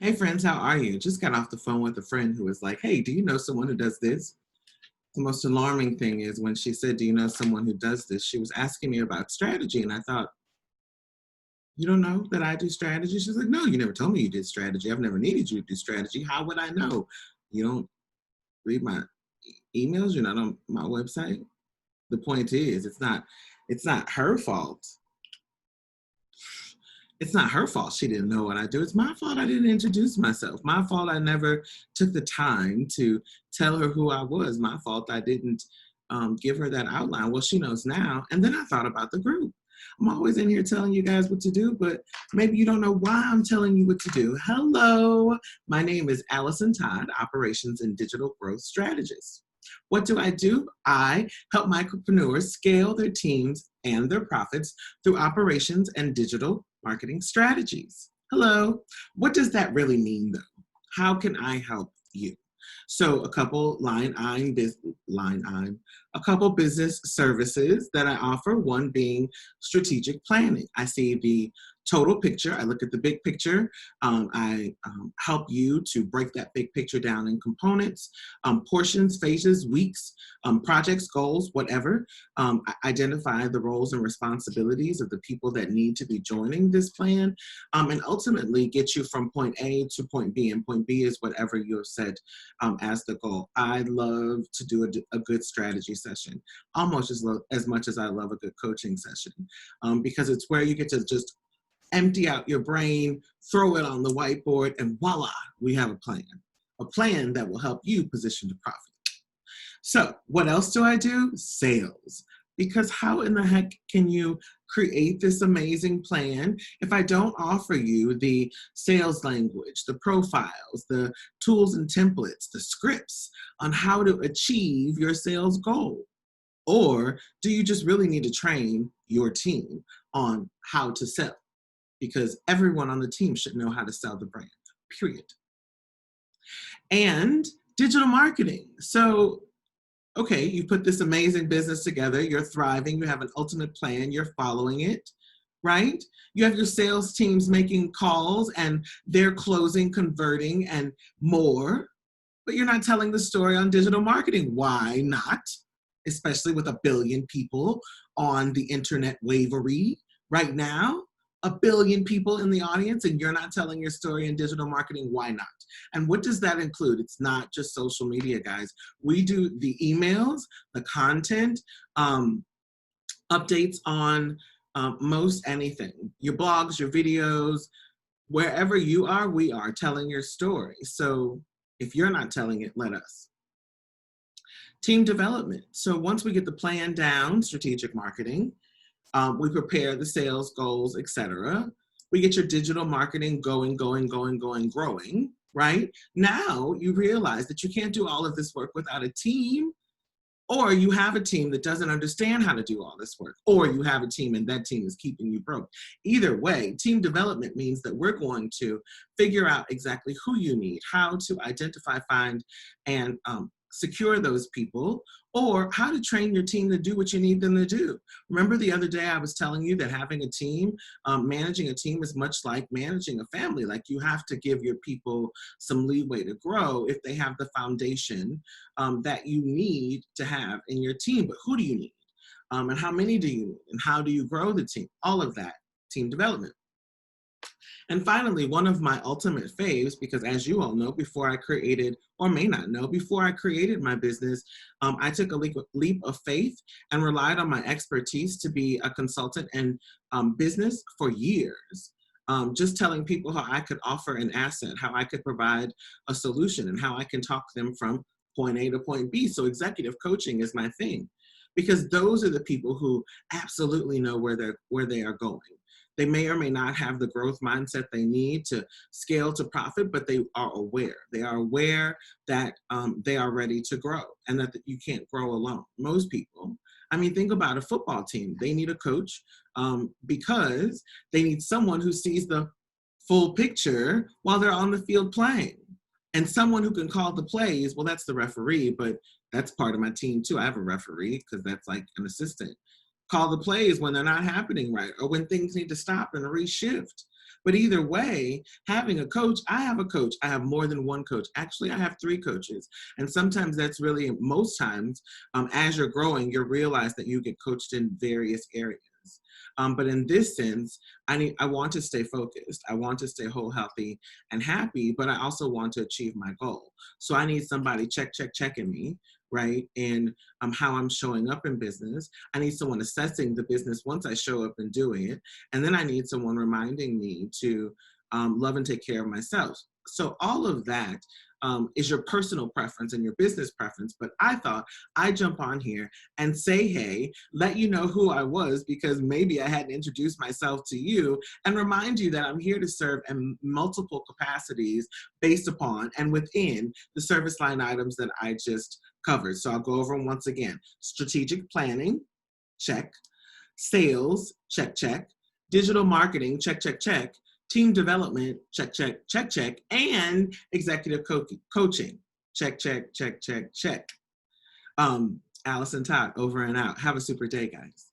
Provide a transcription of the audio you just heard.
Hey friends, how are you? Just got off the phone with a friend who was like, hey, do you know someone who does this? The most alarming thing is when she said, do you know someone who does this? She was asking me about strategy. And I thought, you don't know that I do strategy? She's like, no, you never told me you did strategy. I've never needed you to do strategy. How would I know? You don't read my emails. You're not on my website. The point is, it's not her fault. It's not her fault she didn't know what I do. It's my fault I didn't introduce myself. My fault I never took the time to tell her who I was. My fault I didn't give her that outline. Well, she knows now. And then I thought about the group. I'm always in here telling you guys what to do, but maybe you don't know why I'm telling you what to do. Hello, my name is Allison Todd, Operations and Digital Growth Strategist. What do? I help micropreneurs scale their teams and their profits through operations and digital marketing strategies. Hello. What does that really mean, though? How can I help you? So a couple a couple business services that I offer, one being strategic planning. I see the total picture. I look at the big picture. I help you to break that big picture down in components, portions, phases, weeks, projects, goals, whatever. I identify the roles and responsibilities of the people that need to be joining this plan, and ultimately get you from point A to point B. And point B is whatever you have set as the goal. I love to do a good strategy session, almost as much as I love a good coaching session, because it's where you get to just empty out your brain, throw it on the whiteboard, and voila, we have a plan that will help you position to profit. So what else do I do? Sales. Because how in the heck can you create this amazing plan if I don't offer you the sales language, the profiles, the tools and templates, the scripts on how to achieve your sales goal? Or do you just really need to train your team on how to sell? Because everyone on the team should know how to sell the brand, period. And digital marketing. So, okay, you put this amazing business together, you're thriving, you have an ultimate plan, you're following it, right? You have your sales teams making calls and they're closing, converting, and more, but you're not telling the story on digital marketing. Why not? Especially with 1 billion people on the internet wavery right now. 1 billion people in the audience, and you're not telling your story in digital marketing. Why not? And what does that include? It's not just social media, guys. We do the emails, the content, updates on most anything. Your blogs, your videos, wherever you are, we are telling your story. So if you're not telling it, let us. Team development. So once we get the plan down, strategic marketing, we prepare the sales goals, etc. We get your digital marketing going, growing, right? Now you realize that you can't do all of this work without a team, or you have a team that doesn't understand how to do all this work, or you have a team and that team is keeping you broke. Either way, team development means that we're going to figure out exactly who you need, how to identify, find, and secure those people, or how to train your team to do what you need them to do. Remember the other day I was telling you that having a team, managing a team is much like managing a family. Like you have to give your people some leeway to grow if they have the foundation that you need to have in your team. But who do you need? And how many do you need? And how do you grow the team? All of that, team development. And finally, one of my ultimate faves, because as you all know, before I created, or may not know, before I created my business, I took a leap of faith and relied on my expertise to be a consultant in business for years. Just telling people how I could offer an asset, how I could provide a solution, and how I can talk them from point A to point B. So executive coaching is my thing, because those are the people who absolutely know where they are going. They may or may not have the growth mindset they need to scale to profit, but they are aware. They are aware that they are ready to grow and that you can't grow alone. Most people, I mean, think about a football team. They need a coach because they need someone who sees the full picture while they're on the field playing. And someone who can call the plays, well, that's the referee, but that's part of my team too. I have a referee because that's like an assistant. call the plays when they're not happening right, or when things need to stop and reshift. But either way, having a coach, I have a coach. I have more than one coach. Actually, I have 3 coaches. And sometimes that's really, most times, as you're growing, you'll realize that you get coached in various areas. But in this sense, I want to stay focused. I want to stay whole, healthy, and happy, but I also want to achieve my goal. So I need somebody checking me, right? And how I'm showing up in business. I need someone assessing the business once I show up and doing it. And then I need someone reminding me to love and take care of myself. So all of that is your personal preference and your business preference. But I thought I'd jump on here and say, hey, let you know who I was, because maybe I hadn't introduced myself to you, and remind you that I'm here to serve in multiple capacities based upon and within the service line items that I just covered. So I'll go over them once again. Strategic planning, check. Sales, check, check. Digital marketing, check, check, check. Team development, check, check, check, check. And executive coaching, check, check, check, check, check. Allison Todd, over and out. Have a super day, guys.